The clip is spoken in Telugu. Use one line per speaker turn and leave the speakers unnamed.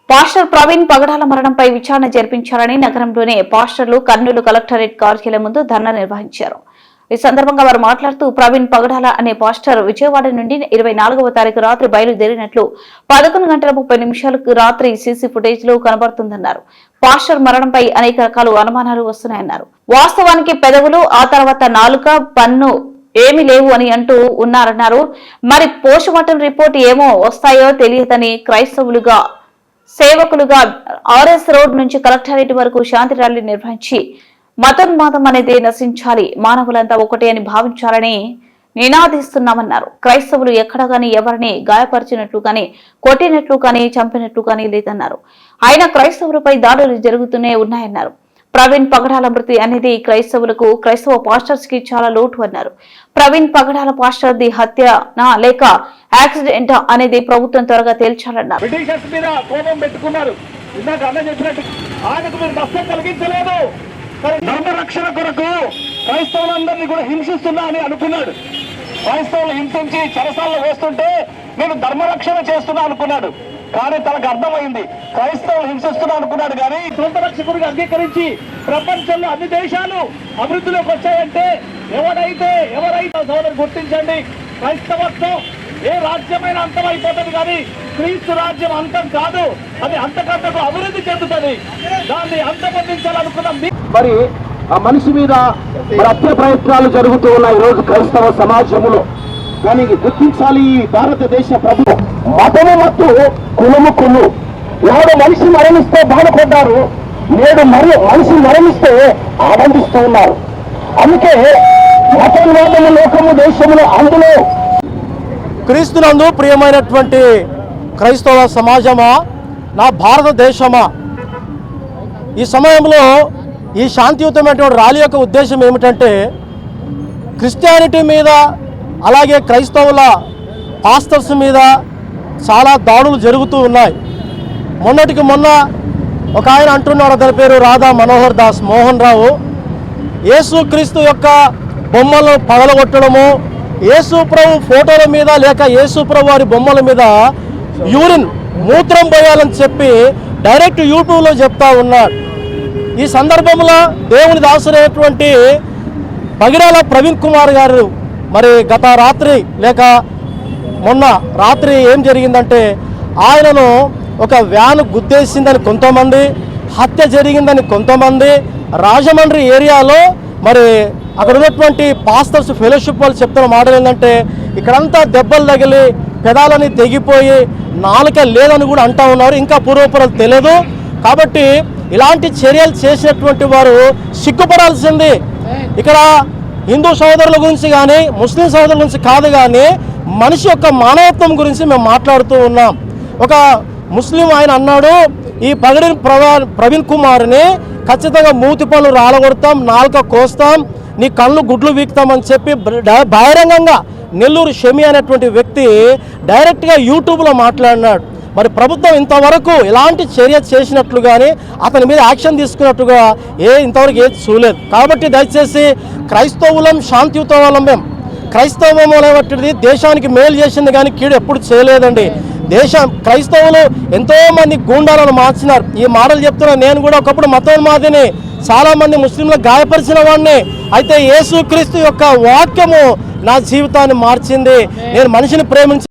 పాస్టర్ ప్రవీణ్ పగడాల మరణంపై విచారణ జరిపించాలని నగరంలోని పాస్టర్లు కర్నూలు కలెక్టరేట్ కార్యాలయం ముందు ధర్నా నిర్వహించారు. ఈ సందర్భంగా వారు మాట్లాడుతూ ప్రవీణ్ పగడాల అనే పాస్టర్ విజయవాడ నుండి 24వ తారీఖు రాత్రి బయలుదేరినట్లు 11:30 రాత్రి సీసీ ఫుటేజ్ లో కనబడుతుందన్నారు. పాస్టర్ మరణంపై అనేక రకాల అనుమానాలు వస్తున్నాయన్నారు. వాస్తవానికి పెదవులు, ఆ తర్వాత నాలుక, పన్ను ఏమీ లేవు అని అంటూ ఉన్నారన్నారు. మరి పోస్ట్ మార్టం రిపోర్ట్ ఏమో వస్తాయో తెలియదని క్రైస్తవులుగా సేవకులుగా ఆర్ఎస్ రోడ్ నుంచి కలెక్టరేట్ వరకు శాంతి ర్యాలీ నిర్వహించి మతోన్మాదం అనేది నశించాలి, మానవులంతా ఒకటే అని భావించాలని నినాదిస్తున్నామన్నారు. క్రైస్తవులు ఎక్కడ గానీ ఎవరిని గాయపరిచినట్లు కానీ, కొట్టినట్లు కానీ, చంపినట్లు కానీ లేదన్నారు. ఆయన క్రైస్తవులపై దాడులు జరుగుతూనే ఉన్నాయన్నారు. ప్రవీణ్ పగడాల మృతి అనేది క్రైస్తవులకు, క్రైస్తవ పాస్టర్స్ కి చాలా లోటు అన్నారు. ప్రవీణ్ పగడాల పాస్టర్ ది హత్యనా లేక యాక్సిడెంట్ అనేది ప్రభుత్వం త్వరగా తేల్చాలన్నారు.
ధర్మరక్షణ కొరకు క్రైస్తవులందరినీ కూడా హింసిస్తున్నా అని అనుకున్నాడు. క్రైస్తవులు హింసించి చెరసాల్లో వేస్తుంటే నేను ధర్మరక్షణ చేస్తున్నా అనుకున్నాడు. కానీ తనకు అర్థమైంది క్రైస్తవులు హింసిస్తున్నా అనుకున్నాడు. కానీ సొంత రక్షకుడిగా అంగీకరించి ప్రపంచంలో అన్ని దేశాలు అభివృద్ధిలోకి వచ్చాయంటే ఎవరైతే సోదరు గుర్తించండి, క్రైస్తవత్వం ఏ రాజ్యమైనా అంతమైపోతుంది, కానీ క్రీస్తు రాజ్యం అంతం కాదు. అది అంతకంతకు అభివృద్ధి చెందుతుంది. దాన్ని అంతమొందించాలనుకున్న మరి ఆ మనిషి మీద హత్య ప్రయత్నాలు జరుగుతూ ఉన్నాయి ఈ రోజు క్రైస్తవ సమాజంలో. కానీ గుర్తించాలి, ఈ భారతదేశ ప్రభుత్వం మతము మత్తు, కులము కులు. నాడు మనిషి మరణిస్తే బాధపడ్డారు, నేడు మనిషి మరణిస్తే ఆనందిస్తూ ఉన్నారు. అందుకే మతోన్మాదము లోకము దేశంలో అందులో
క్రీస్తునందు ప్రియమైనటువంటి క్రైస్తవ సమాజమా, నా భారతదేశమా, ఈ సమయంలో ఈ శాంతియుతమైనటువంటి ర్యాలీ యొక్క ఉద్దేశం ఏమిటంటే క్రిస్టియానిటీ మీద అలాగే క్రైస్తవుల పాస్టర్స్ మీద చాలా దాడులు జరుగుతూ ఉన్నాయి. మొన్నటికి మొన్న ఒక ఆయన అంటున్నాడు, అతని పేరు రాధా మనోహర్ దాస్ మోహన్ రావు. యేసు క్రీస్తు యొక్క బొమ్మలను పగలగొట్టడము, యేసు ప్రభు ఫోటోల మీద లేక యేసు ప్రభు వారి బొమ్మల మీద యూరిన్ మూత్రం పోయాలని చెప్పి డైరెక్ట్ యూట్యూబ్లో చెప్తా ఉన్నాడు. ఈ సందర్భంలో దేవుని దాసులైనటువంటి పగిడాల ప్రవీణ్ కుమార్ గారు మరి గత రాత్రి లేక మొన్న రాత్రి ఏం జరిగిందంటే ఆయనను ఒక వ్యాన్ గుద్దేసిందని కొంతమంది, హత్య జరిగిందని కొంతమంది, రాజమండ్రి ఏరియాలో మరి అక్కడ ఉన్నటువంటి పాస్టర్స్ ఫెలోషిప్ వాళ్ళు చెప్తున్న మాటలు ఏంటంటే ఇక్కడంతా దెబ్బలు తగిలి పెదాలని తెగిపోయి నాలుక లేదని కూడా అంటూ ఉన్నారు. ఇంకా పూర్వపరాలు తెలియదు. కాబట్టి ఇలాంటి చర్యలు చేసినటువంటి వారు సిగ్గుపడాల్సింది. ఇక్కడ హిందూ సోదరుల గురించి కానీ ముస్లిం సోదరుల గురించి కాదు, కానీ మనిషి యొక్క మానవత్వం గురించి మేము మాట్లాడుతూ ఉన్నాం. ఒక ముస్లిం ఆయన అన్నాడు, ఈ ప్రవీణ్ కుమార్ని ఖచ్చితంగా మూతి పళ్ళు రాలగొడతాం, నాలుక కోస్తాం, నీ కళ్ళు గుడ్లు వీక్తామని చెప్పి బహిరంగంగా నెల్లూరు షమి అనేటువంటి వ్యక్తి డైరెక్ట్గా యూట్యూబ్లో మాట్లాడినాడు. మరి ప్రభుత్వం ఇంతవరకు ఎలాంటి చర్య చేసినట్లు కానీ అతని మీద యాక్షన్ తీసుకున్నట్టుగా ఇంతవరకు ఏది చూడలేదు. కాబట్టి దయచేసి క్రైస్తవులం శాంతియుతవాళ్ళం. మేము క్రైస్తవం అనేటువంటిది దేశానికి మేలు చేసింది కానీ కీడు ఎప్పుడు చేయలేదండి. క్రైస్తవులు ఎంతోమంది గూండాలను మార్చినారు. ఈ మాటలు చెప్తున్నా నేను కూడా ఒకప్పుడు మతోన్మాదిని, చాలామంది ముస్లింలకు గాయపరిచిన వాడిని. అయితే యేసుక్రీస్తు యొక్క వాక్యము నా జీవితాన్ని మార్చింది. నేను మనిషిని ప్రేమించి